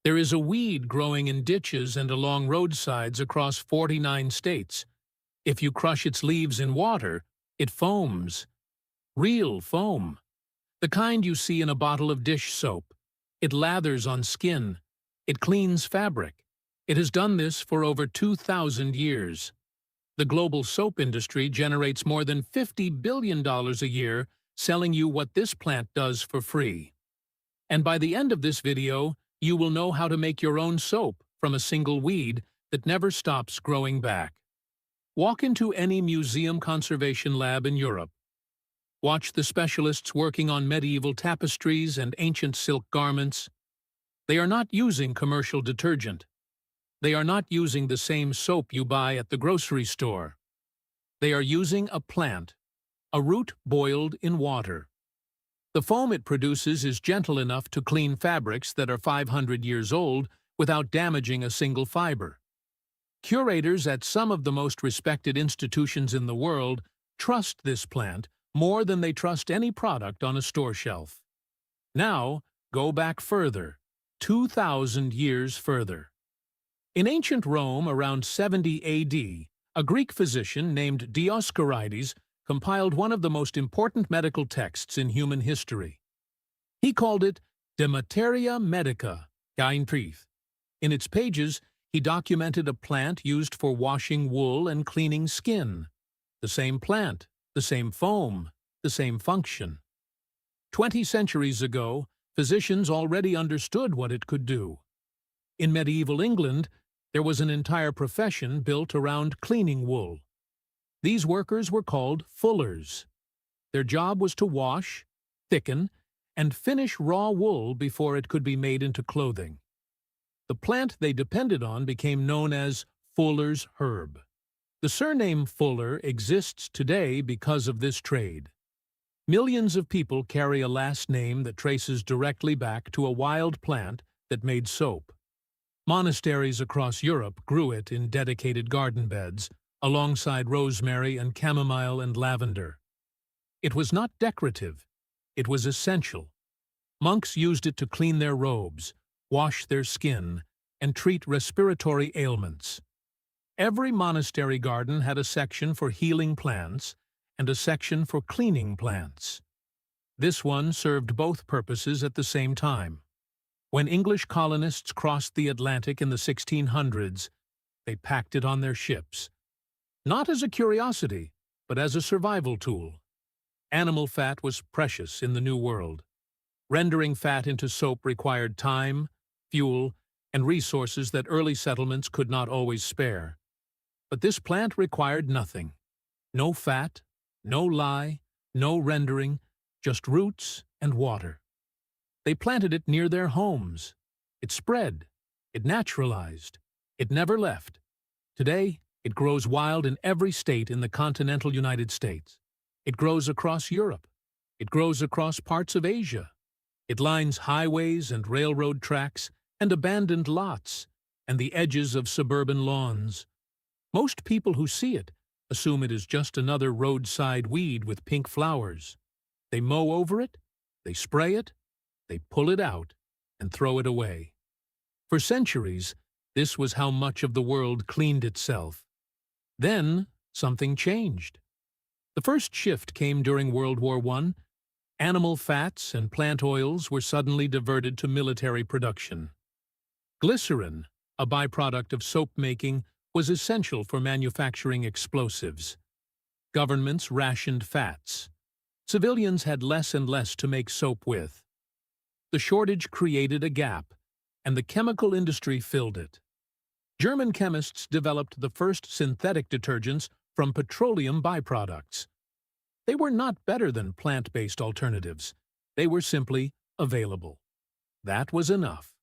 There is a weed growing in ditches and along roadsides across 49 states. If you crush its leaves in water, it foams. Real foam. The kind you see in a bottle of dish soap. It lathers on skin. It cleans fabric. It has done this for over 2,000 years. The global soap industry generates more than $50 billion a year selling you what this plant does for free. And by the end of this video, you will know how to make your own soap from a single weed that never stops growing back. Walk into any museum conservation lab in Europe. Watch the specialists working on medieval tapestries and ancient silk garments. They are not using commercial detergent. They are not using the same soap you buy at the grocery store. They are using a plant, a root boiled in water. The foam it produces is gentle enough to clean fabrics that are 500 years old without damaging a single fiber. Curators at some of the most respected institutions in the world trust this plant more than they trust any product on a store shelf. Now, go back further, 2,000 years further. In ancient Rome around 70 AD, a Greek physician named Dioscorides compiled one of the most important medical texts in human history. He called it De Materia Medica, Gain Prith. In its pages, he documented a plant used for washing wool and cleaning skin. The same plant, the same foam, the same function. 20 centuries ago, physicians already understood what it could do. In medieval England, there was an entire profession built around cleaning wool. These workers were called fullers. Their job was to wash, thicken, and finish raw wool before it could be made into clothing. The plant they depended on became known as fuller's herb. The surname Fuller exists today because of this trade. Millions of people carry a last name that traces directly back to a wild plant that made soap. Monasteries across Europe grew it in dedicated garden beds, alongside rosemary and chamomile and lavender. It was not decorative. It was essential. Monks used it to clean their robes, wash their skin, and treat respiratory ailments. Every monastery garden had a section for healing plants and a section for cleaning plants. This one served both purposes at the same time. When English colonists crossed the Atlantic in the 1600s, they packed it on their ships. Not as a curiosity, but as a survival tool. Animal fat was precious in the New World. Rendering fat into soap required time, fuel, and resources that early settlements could not always spare. But this plant required nothing. No fat, no lye, no rendering, just roots and water. They planted it near their homes. It spread. It naturalized. It never left. Today, it grows wild in every state in the continental United States. It grows across Europe. It grows across parts of Asia. It lines highways and railroad tracks and abandoned lots and the edges of suburban lawns. Most people who see it assume it is just another roadside weed with pink flowers. They mow over it, they spray it, they pull it out, and throw it away. For centuries, this was how much of the world cleaned itself. Then, something changed. The first shift came during World War I. Animal fats and plant oils were suddenly diverted to military production. Glycerin, a byproduct of soap making, was essential for manufacturing explosives. Governments rationed fats. Civilians had less and less to make soap with. The shortage created a gap, and the chemical industry filled it. German chemists developed the first synthetic detergents from petroleum byproducts. They were not better than plant-based alternatives. They were simply available. That was enough.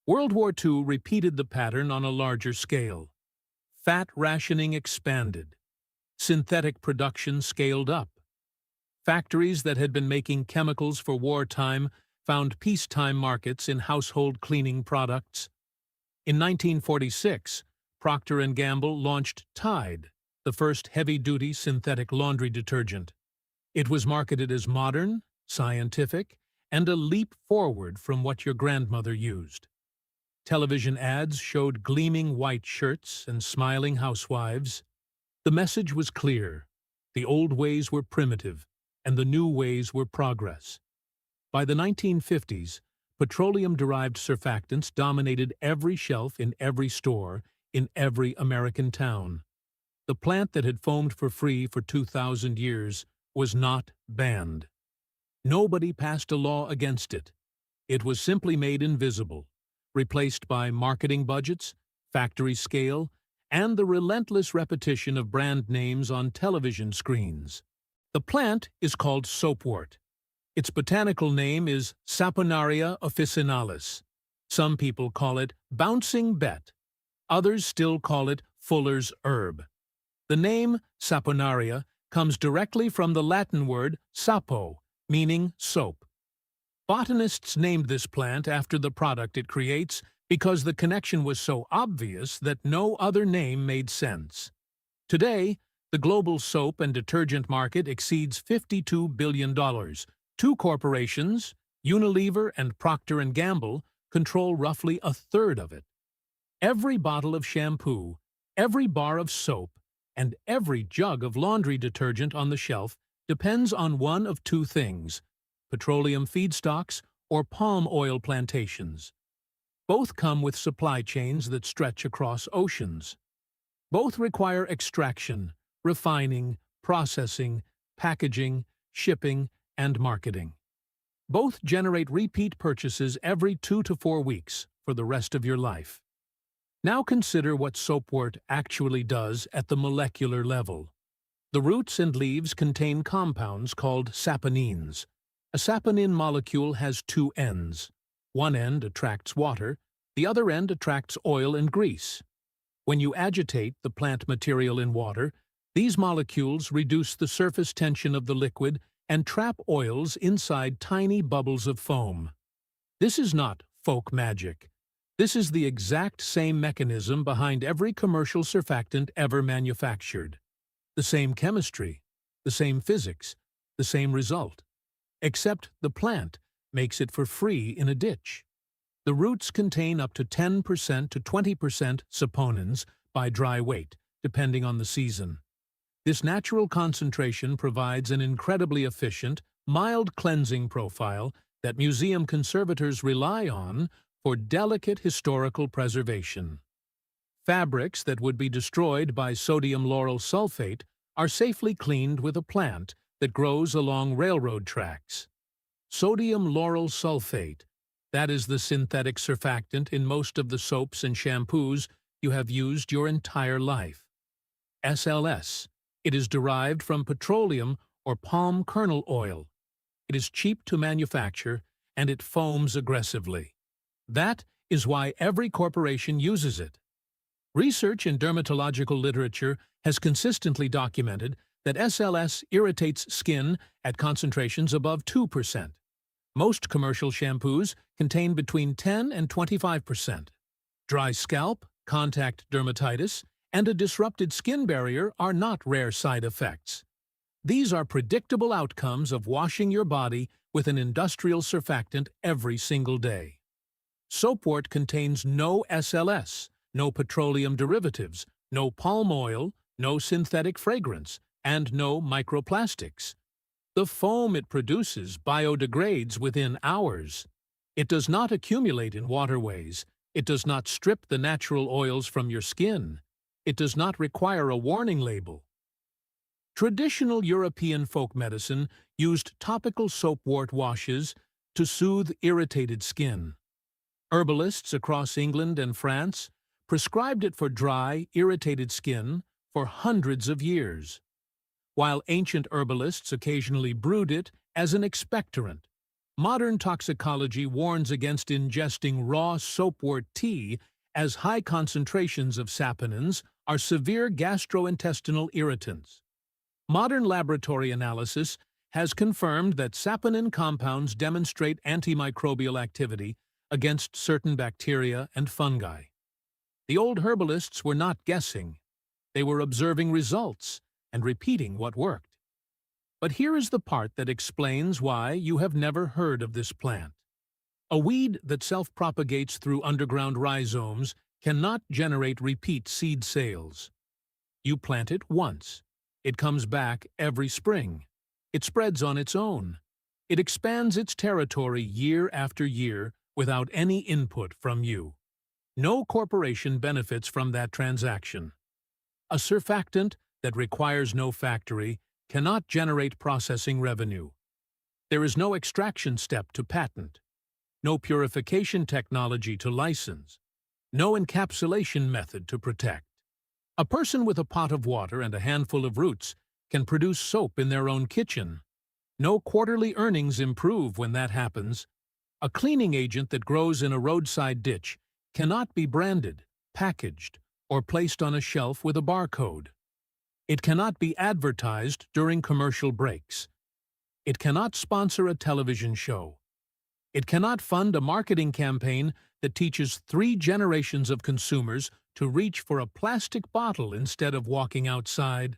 World War II repeated the pattern on a larger scale. Fat rationing expanded. Synthetic production scaled up. Factories that had been making chemicals for wartime found peacetime markets in household cleaning products. In 1946, Procter & Gamble launched Tide, the first heavy-duty synthetic laundry detergent. It was marketed as modern, scientific, and a leap forward from what your grandmother used. Television ads showed gleaming white shirts and smiling housewives. The message was clear. The old ways were primitive, and the new ways were progress. By the 1950s, petroleum-derived surfactants dominated every shelf in every store, in every American town. The plant that had foamed for free for 2,000 years was not banned. Nobody passed a law against it. It was simply made invisible, replaced by marketing budgets, factory scale, and the relentless repetition of brand names on television screens. The plant is called soapwort. Its botanical name is Saponaria officinalis. Some people call it bouncing bet. Others still call it fuller's herb. The name saponaria comes directly from the Latin word sapo, meaning soap. Botanists named this plant after the product it creates because the connection was so obvious that no other name made sense. Today, the global soap and detergent market exceeds $52 billion. Two corporations, Unilever and Procter & Gamble, control roughly a third of it. Every bottle of shampoo, every bar of soap, and every jug of laundry detergent on the shelf depends on one of two things: petroleum feedstocks or palm oil plantations. Both come with supply chains that stretch across oceans. Both require extraction, refining, processing, packaging, shipping, and marketing. Both generate repeat purchases every 2 to 4 weeks for the rest of your life. Now consider what soapwort actually does at the molecular level. The roots and leaves contain compounds called saponins. A saponin molecule has two ends. One end attracts water, the other end attracts oil and grease. When you agitate the plant material in water, these molecules reduce the surface tension of the liquid and trap oils inside tiny bubbles of foam. This is not folk magic. This is the exact same mechanism behind every commercial surfactant ever manufactured. The same chemistry, the same physics, the same result. Except the plant makes it for free in a ditch. The roots contain up to 10% to 20% saponins by dry weight, depending on the season. This natural concentration provides an incredibly efficient, mild cleansing profile that museum conservators rely on for delicate historical preservation. Fabrics that would be destroyed by sodium lauryl sulfate are safely cleaned with a plant that grows along railroad tracks. Sodium lauryl sulfate, that is the synthetic surfactant in most of the soaps and shampoos you have used your entire life. SLS, it is derived from petroleum or palm kernel oil. It is cheap to manufacture and it foams aggressively. That is why every corporation uses it. Research in dermatological literature has consistently documented that SLS irritates skin at concentrations above 2%. Most commercial shampoos contain between 10 and 25%. Dry scalp, contact dermatitis, and a disrupted skin barrier are not rare side effects. These are predictable outcomes of washing your body with an industrial surfactant every single day. Soapwort contains no SLS, no petroleum derivatives, no palm oil, no synthetic fragrance, and no microplastics. The foam it produces biodegrades within hours. It does not accumulate in waterways. It does not strip the natural oils from your skin. It does not require a warning label. Traditional European folk medicine used topical soapwort washes to soothe irritated skin. Herbalists across England and France prescribed it for dry, irritated skin for hundreds of years, while ancient herbalists occasionally brewed it as an expectorant. Modern toxicology warns against ingesting raw soapwort tea as high concentrations of saponins are severe gastrointestinal irritants. Modern laboratory analysis has confirmed that saponin compounds demonstrate antimicrobial activity against certain bacteria and fungi. The old herbalists were not guessing. They were observing results and repeating what worked. But here is the part that explains why you have never heard of this plant. A weed that self-propagates through underground rhizomes cannot generate repeat seed sales. You plant it once. It comes back every spring. It spreads on its own. It expands its territory year after year without any input from you. No corporation benefits from that transaction. A surfactant that requires no factory cannot generate processing revenue. There is no extraction step to patent, no purification technology to license, no encapsulation method to protect. A person with a pot of water and a handful of roots can produce soap in their own kitchen. No quarterly earnings improve when that happens. A cleaning agent that grows in a roadside ditch cannot be branded, packaged, or placed on a shelf with a barcode. It cannot be advertised during commercial breaks. It cannot sponsor a television show. It cannot fund a marketing campaign that teaches 3 generations of consumers to reach for a plastic bottle instead of walking outside.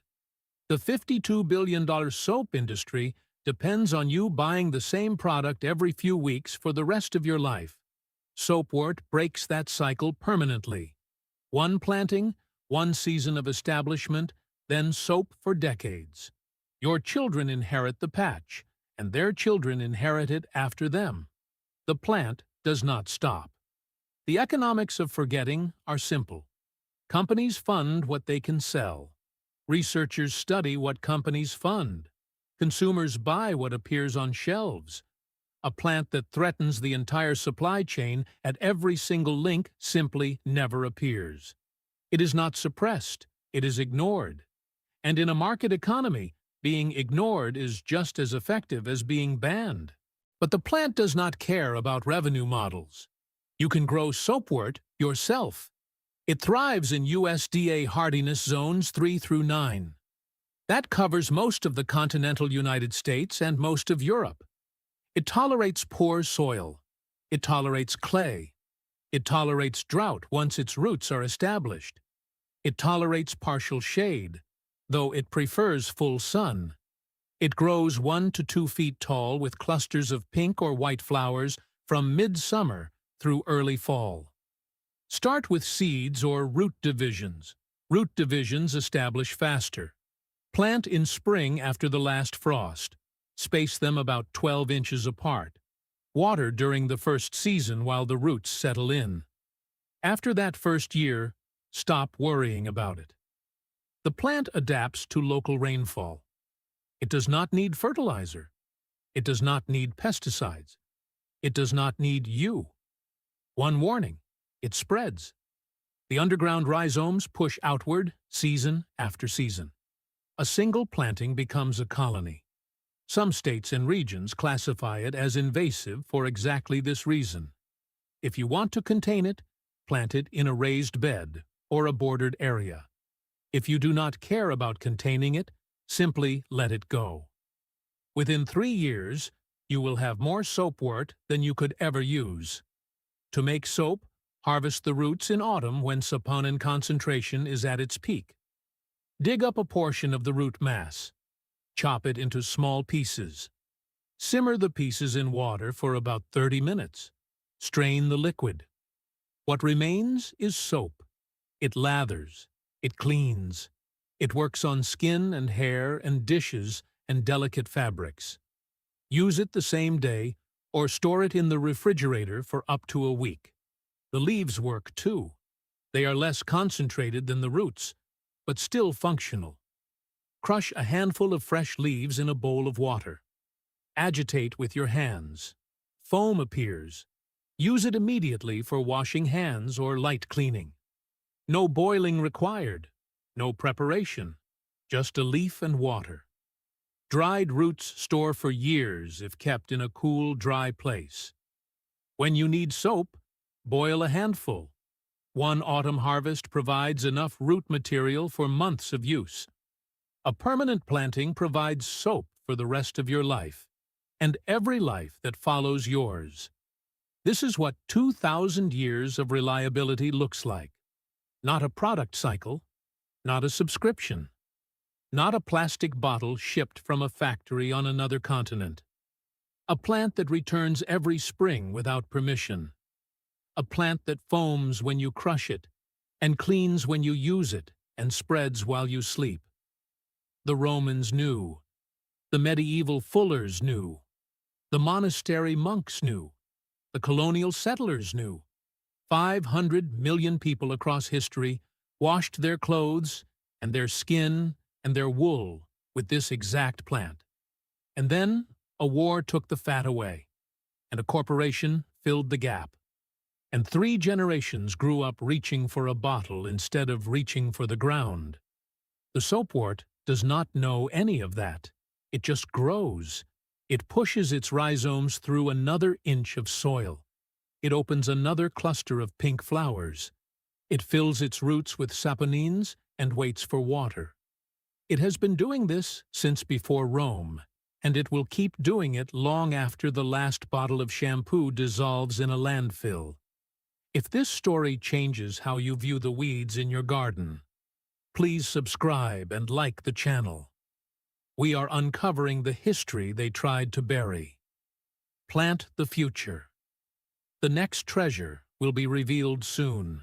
The $52 billion soap industry depends on you buying the same product every few weeks for the rest of your life. Soapwort breaks that cycle permanently. One planting, one season of establishment, then soap for decades. Your children inherit the patch, and their children inherit it after them. The plant does not stop. The economics of forgetting are simple. Companies fund what they can sell. Researchers study what companies fund. Consumers buy what appears on shelves. A plant that threatens the entire supply chain at every single link simply never appears. It is not suppressed, it is ignored. And in a market economy, being ignored is just as effective as being banned. But the plant does not care about revenue models. You can grow soapwort yourself. It thrives in USDA hardiness zones 3 through 9. That covers most of the continental United States and most of Europe. It tolerates poor soil. It tolerates clay. It tolerates drought once its roots are established. It tolerates partial shade, though it prefers full sun. It grows 1 to 2 feet tall with clusters of pink or white flowers from midsummer through early fall. Start with seeds or root divisions. Root divisions establish faster. Plant in spring after the last frost. Space them about 12 inches apart. Water during the first season while the roots settle in. After that first year, stop worrying about it. The plant adapts to local rainfall. It does not need fertilizer. It does not need pesticides. It does not need you. One warning, it spreads. The underground rhizomes push outward season after season. A single planting becomes a colony. Some states and regions classify it as invasive for exactly this reason. If you want to contain it, plant it in a raised bed or a bordered area. If you do not care about containing it, simply let it go. Within 3 years, you will have more soapwort than you could ever use. To make soap, harvest the roots in autumn when saponin concentration is at its peak. Dig up a portion of the root mass. Chop it into small pieces. Simmer the pieces in water for about 30 minutes. Strain the liquid. What remains is soap. It lathers. It cleans. It works on skin and hair and dishes and delicate fabrics. Use it the same day or store it in the refrigerator for up to a week. The leaves work too. They are less concentrated than the roots, but still functional. Crush a handful of fresh leaves in a bowl of water. Agitate with your hands. Foam appears. Use it immediately for washing hands or light cleaning. No boiling required. No preparation. Just a leaf and water. Dried roots store for years if kept in a cool, dry place. When you need soap, boil a handful. One autumn harvest provides enough root material for months of use. A permanent planting provides soap for the rest of your life, and every life that follows yours. This is what 2,000 years of reliability looks like. Not a product cycle, not a subscription, not a plastic bottle shipped from a factory on another continent. A plant that returns every spring without permission. A plant that foams when you crush it, and cleans when you use it, and spreads while you sleep. The Romans knew. The medieval fullers knew. The monastery monks knew. The colonial settlers knew. 500 million people across history washed their clothes and their skin and their wool with this exact plant. And then a war took the fat away, and a corporation filled the gap. And 3 generations grew up reaching for a bottle instead of reaching for the ground. The soapwort does not know any of that. It just grows. It pushes its rhizomes through another inch of soil. It opens another cluster of pink flowers. It fills its roots with saponins and waits for water. It has been doing this since before Rome, and it will keep doing it long after the last bottle of shampoo dissolves in a landfill. If this story changes how you view the weeds in your garden, please subscribe and like the channel. We are uncovering the history they tried to bury. Plant the future. The next treasure will be revealed soon.